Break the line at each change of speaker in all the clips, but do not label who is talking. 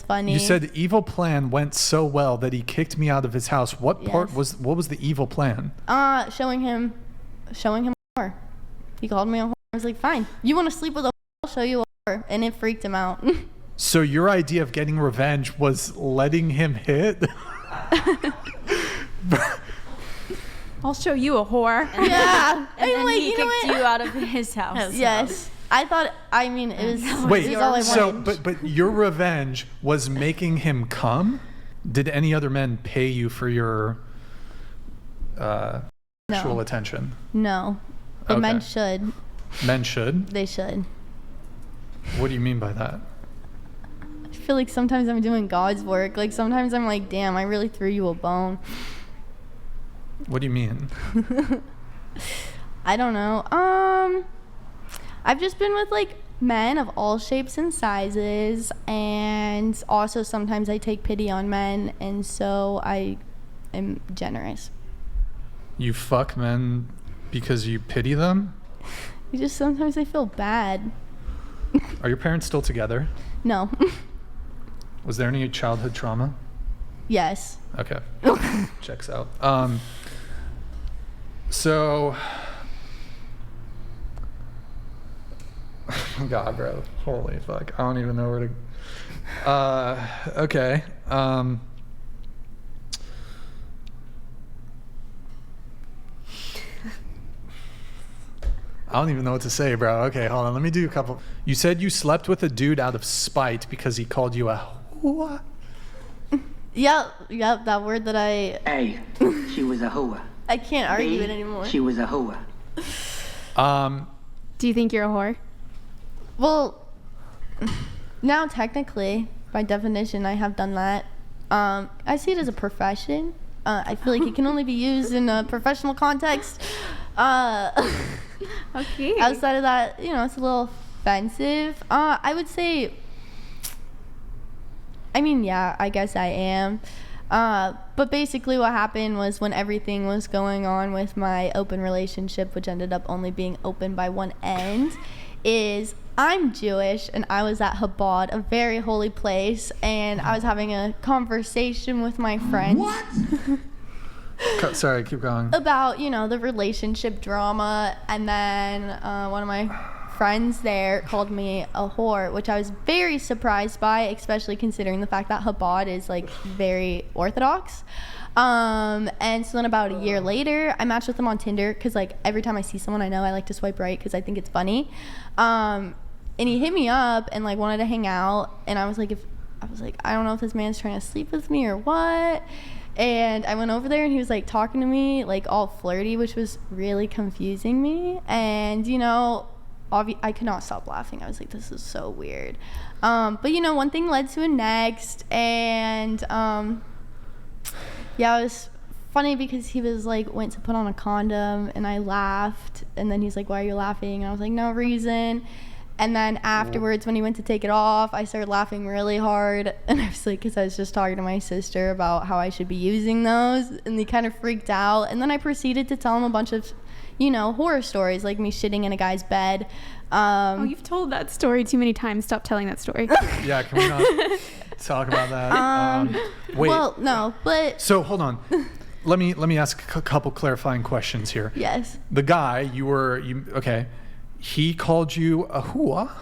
funny.
You said the evil plan went so well that he kicked me out of his house. What was the evil plan?
Showing him a whore. He called me a whore. I was like, fine. You want to sleep with a whore? I'll show you a whore. And it freaked him out.
So your idea of getting revenge was letting him hit?
I'll show you a whore.
Yeah.
And then he kicked you out of his house.
Yes. I thought, I mean, it was,
Wait,
it was all I
so,
wanted.
but your revenge was making him come? Did any other men pay you for your sexual attention?
No. But
Okay.
men should.
Men should?
They should.
What do you mean by that?
I feel like sometimes I'm doing God's work. Like sometimes I'm like, damn, I really threw you a bone.
What do you mean?
I don't know. I've just been with like men of all shapes and sizes, and also sometimes I take pity on men, and so I am generous.
You fuck men because you pity them?
Sometimes I feel bad.
Are your parents still together?
No.
Was there any childhood trauma?
Yes.
Okay. Checks out. So, God, bro, holy fuck, I don't even know where to. Okay. I don't even know what to say, bro. Okay, hold on. Let me do a couple. You said you slept with a dude out of spite because he called you a what?
Yep, that word that I
A, she was a whore.
I can't argue
B,
it anymore.
she was a whore.
Do you think you're a whore?
Well, now technically, by definition, I have done that. I see it as a profession. I feel like it can only be used in a professional context.
Okay.
Outside of that, you know, it's a little offensive. I would say, I mean, yeah, I guess I am. But basically what happened was when everything was going on with my open relationship, which ended up only being open by one end, is I'm Jewish and I was at Chabad, a very holy place, and I was having a conversation with my friends.
What?
Sorry, keep going.
About, you know, the relationship drama, and then one of my friends there called me a whore, which I was very surprised by, especially considering the fact that Chabad is like very orthodox. And so then about a year later, I matched with him on Tinder because like every time I see someone I know, I like to swipe right because I think it's funny. And he hit me up and like wanted to hang out, and I was like, I don't know if this man's trying to sleep with me or what. And I went over there and he was like talking to me like all flirty, which was really confusing me. And you know, I could not stop laughing. I was like, this is so weird. But you know, one thing led to a next, and yeah, it was funny because he was like, went to put on a condom, and I laughed, and then he's like, why are you laughing? And I was like, no reason. And then afterwards, when he went to take it off, I started laughing really hard. And I was like, because I was just talking to my sister about how I should be using those. And he kind of freaked out. And then I proceeded to tell him a bunch of, you know, horror stories, like me shitting in a guy's bed.
Oh, you've told that story too many times. Stop telling that story.
Yeah, can we not talk about that? Wait.
Well, no, but...
So, hold on. Let me ask a couple clarifying questions here.
Yes.
The guy, okay, he called you a hua,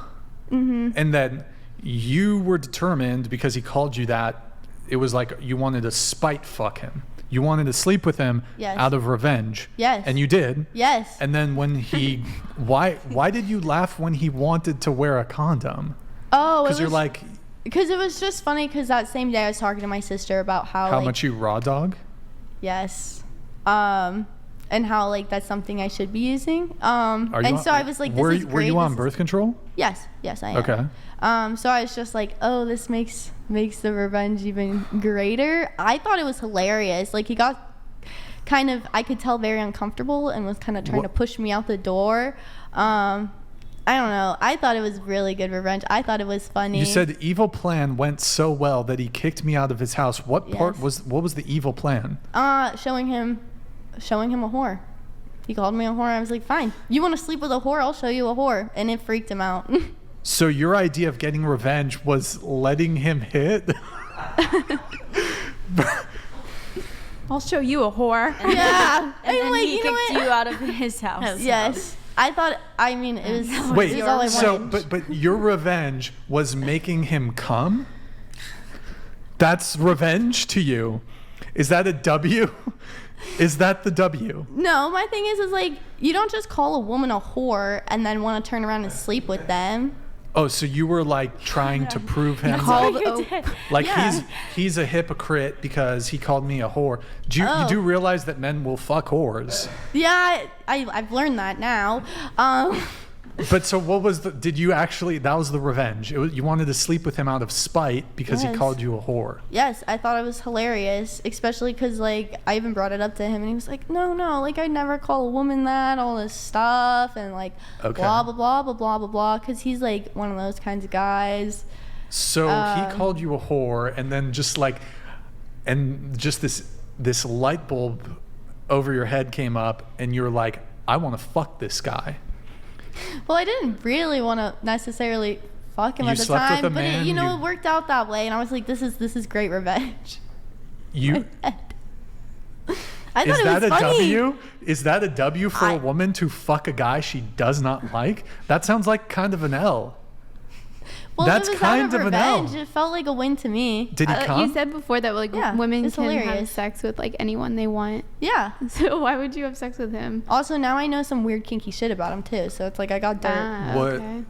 and then you were determined because he called you that, it was like you wanted to spite fuck him. You wanted to sleep with him out of revenge.
Yes.
And you did.
Yes.
And then when he, why did you laugh when he wanted to wear a condom?
Oh,
Because you're like...
Because it was just funny because that same day I was talking to my sister about how like,
much you raw dog?
Yes. And how like that's something I should be using. I was like, this is great.
Were you on birth control?
Yes, I am.
Okay.
So I was just like, oh, this makes the revenge even greater. I thought it was hilarious. Like he got kind of, I could tell, very uncomfortable and was kind of trying to push me out the door. I don't know. I thought it was really good revenge. I thought it was funny.
You said the evil plan went so well that he kicked me out of his house. What was the evil plan?
Showing him a whore. He called me a whore. I was like, fine. You want to sleep with a whore? I'll show you a whore. And it freaked him out.
So your idea of getting revenge was letting him hit?
I'll show you a whore.
Yeah.
And then he
you know
kicked
what?
you out of his house.
Yes. I thought, I mean, it was,
Wait,
it was all I
so
wanted.
but your revenge was making him come? That's revenge to you. Is that a W? Is that the W?
No, my thing is like, you don't just call a woman a whore and then want to turn around and sleep with them.
Oh, so you were like trying to prove him
Called
like
yeah.
he's a hypocrite because he called me a whore. You do realize that men will fuck whores?
Yeah, I've learned that now.
But so what was did you actually, that was the revenge? You wanted to sleep with him out of spite because he
Yes.
called you a whore.
Yes, I thought it was hilarious, especially because, like, I even brought it up to him, and he was like, no, like, I'd never call a woman that, all this stuff, and, like,
Okay.
blah, blah, blah, blah, blah, blah, blah, because he's, like, one of those kinds of guys.
So he called you a whore, and then just this light bulb over your head came up, and you're like, I want to fuck this guy.
Well, I didn't really want to necessarily fuck him
You
at the
slept with
time,
a
but
man,
it worked out that way, and I was like, this is great revenge.
You
I thought
is
it
that
was
a
funny.
W? Is that a W for a woman to fuck a guy she does not like? That sounds like kind of an L.
Well,
That's
it was
kind
out
of
of
an L.
revenge. It felt like a win to me.
Did he come?
You said before that like
Yeah,
women
it's
can have
hilarious.
sex with like anyone they want.
Yeah.
So why would you have sex with him?
Also, now I know some weird kinky shit about him too. So it's like I got dirt.
Ah,
What-
okay.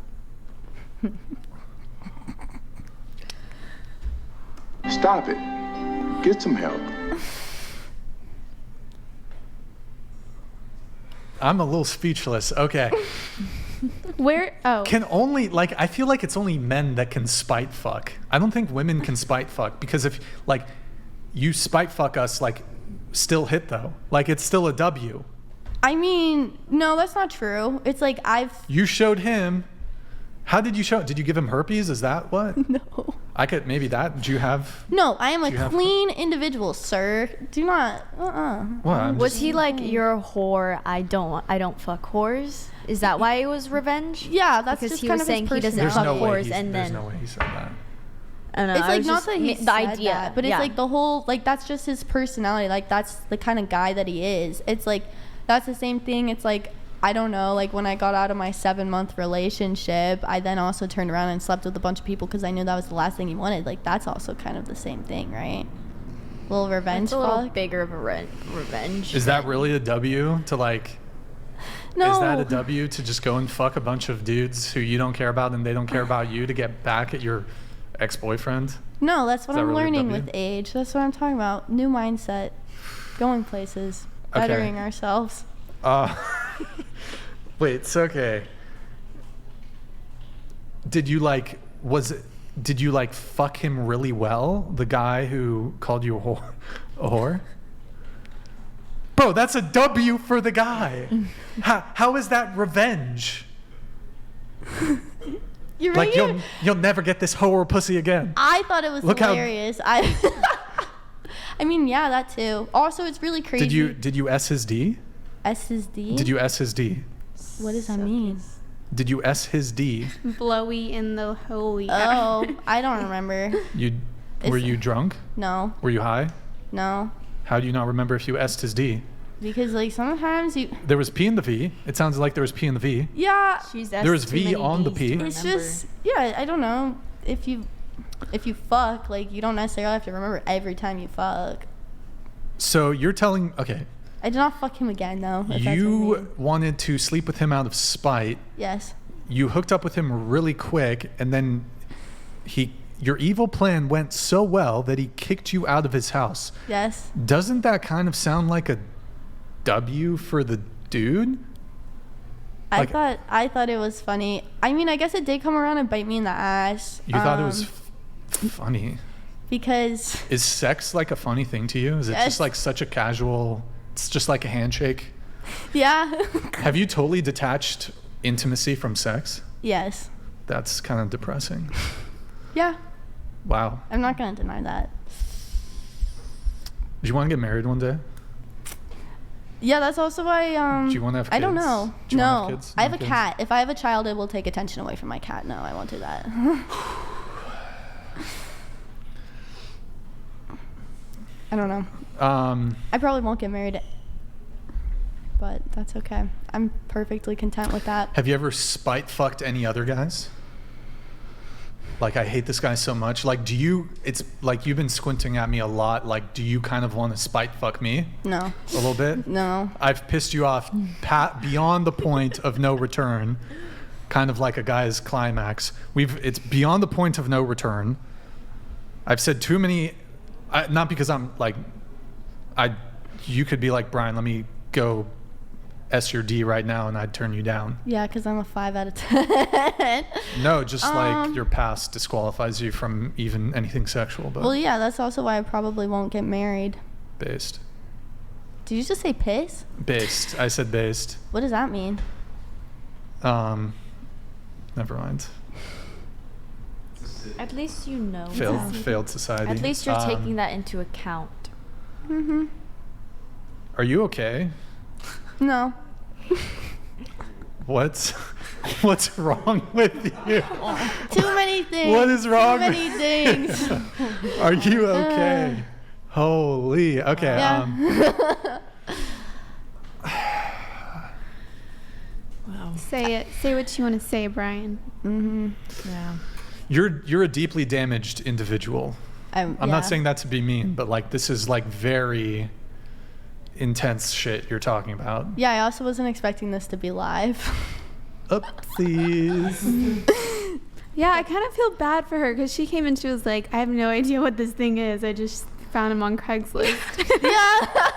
Stop it. Get some help.
I'm a little speechless. Okay.
Where? Oh,
Can only, like, I feel like it's only men that can spite fuck. I don't think women can spite fuck because if, like, you spite fuck us, like, still hit though. Like, it's still a W.
I mean, no, that's not true. It's like
You showed him. How did you show it? Did you give him herpes? Is that what?
no.
I could, maybe that. Do you have?
No, I am a
you have-
clean individual, sir. Do not.
What? I'm
Was
just-
he like, you're a whore, I don't fuck whores? Is that why it was revenge?
Yeah, that's
Because
just
he
kind
was
of
saying
his
he doesn't
There's
fuck
no way.
whores, and
There's
then
no way he said that.
I don't know.
It's
I
like
was
not
just-
that he
the
said
idea,
that, but it's
yeah.
like the whole like that's just his personality. Like that's the kind of guy that he is. It's like that's the same thing. It's like I don't know. Like when I got out of my 7-month relationship, I then also turned around and slept with a bunch of people because I knew that was the last thing he wanted. Like that's also kind of the same thing, right? Little revenge
It's a little
fuck.
bigger of a revenge.
Is that really a W to like?
No.
Is that a W to just go and fuck a bunch of dudes who you don't care about and they don't care about you to get back at your ex-boyfriend?
No, that's what
that
I'm
really a
learning
W?
with age. That's what I'm talking about. New mindset, going places,
Okay.
bettering ourselves.
Wait, it's okay. Did you like fuck him really well? The guy who called you a whore? Bro, that's a W for the guy. How is that revenge?
You're
Like
right.
you'll never get this hoe or pussy again.
I thought it was
Look how-
hilarious. I mean, yeah, that too. Also, it's really crazy.
Did you S his D?
SSD?
Did you S his D?
What does that mean?
Did you S his D?
blowy in the holy.
Oh, I don't remember.
Were you drunk?
No,
Were you high?
no.
How do you not remember if you S'd his D?
Because like sometimes you,
There was P in the V. It sounds like there was P in the V.
yeah,
She's
There was
asked too
V
many
on the
Ds
P.
to
it's
remember.
just yeah. I don't know if you fuck like you don't necessarily have to remember every time you fuck.
So you're telling, okay,
I did not fuck him again though. If that's what you
you
mean.
wanted to sleep with him out of spite.
Yes.
You hooked up with him really quick, and then your evil plan went so well that he kicked you out of his house.
Yes.
Doesn't that kind of sound like a W for the dude? Like-
I thought it was funny. I mean, I guess it did come around and bite me in the ass.
You thought it was funny.
because
Is sex like a funny thing to you? Is it
Yes.
just like such a casual, it's just like a handshake?
yeah.
Have you totally detached intimacy from sex?
Yes.
That's kind of depressing.
Yeah.
Wow.
I'm not gonna deny that.
Do you want to get married one day?
Yeah, that's also why.
Do you want to have
I don't
kids?
know.
Do you wanna have
No,
kids?
I have
No
a
kids?
cat. If I have a child, it will take attention away from my cat. No, I won't do that. I don't know. I probably won't get married, but that's okay. I'm perfectly content with that.
Have you ever spite fucked any other guys? Like, I hate this guy so much. Like, it's like you've been squinting at me a lot. Like, do you kind of want to spite fuck me
No.
a little bit?
No.
I've pissed you off beyond the point of no return, kind of like a guy's climax. It's beyond the point of no return. I've said too many, not because I'm like, you could be like, Brian, let me go S your D right now, and I'd turn you down.
Yeah, because I'm a 5 out of 10.
No, just like your past disqualifies you from even anything sexual. But
Well, yeah, that's also why I probably won't get married.
based.
Did you just say piss?
Based. I said based.
What does that mean?
Never mind.
At least you know.
Failed society.
At least you're taking that into account.
Mm-hmm.
Are you okay?
No.
What's wrong with you?
Too many things.
What is wrong
Too
with
many things.
Are you okay? Holy. Okay.
Yeah.
Say it. Say what you want to say, Brian.
Mm-hmm.
Yeah.
You're a deeply damaged individual. I'm not saying that to be mean, but like this is like very intense shit you're talking about.
Yeah, I also wasn't expecting this to be live.
Oopsies.
Yeah, I kind of feel bad for her because she came and she was like, I have no idea what this thing is. I just found him on Craigslist.
Yeah.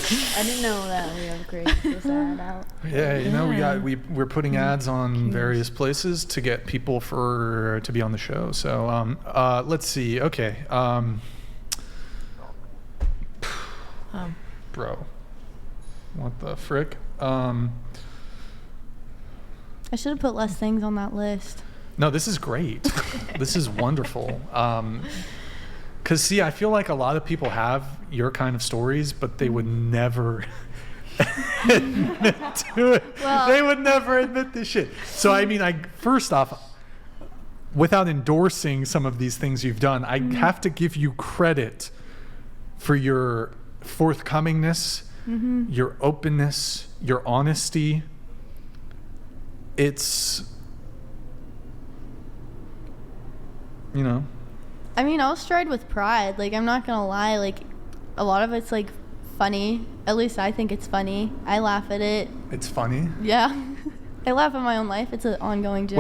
I didn't know that we upgraded this ad out.
Yeah, we're putting ads on various places to get people to be on the show. So let's see. Okay. Bro. What the frick?
I should have put less things on that list.
No, this is great. This is wonderful. Because, see, I feel like a lot of people have your kind of stories, but they would never admit to it.
Well-
They would never admit this shit. So, I mean, first off, without endorsing some of these things you've done, I have to give you credit for your forthcomingness, your openness, your honesty. It's, you know.
I mean, I'll stride with pride. Like, I'm not gonna lie. Like, a lot of it's like funny. At least I think it's funny. I laugh at it.
It's funny.
Yeah. I laugh at my own life. It's an ongoing joke.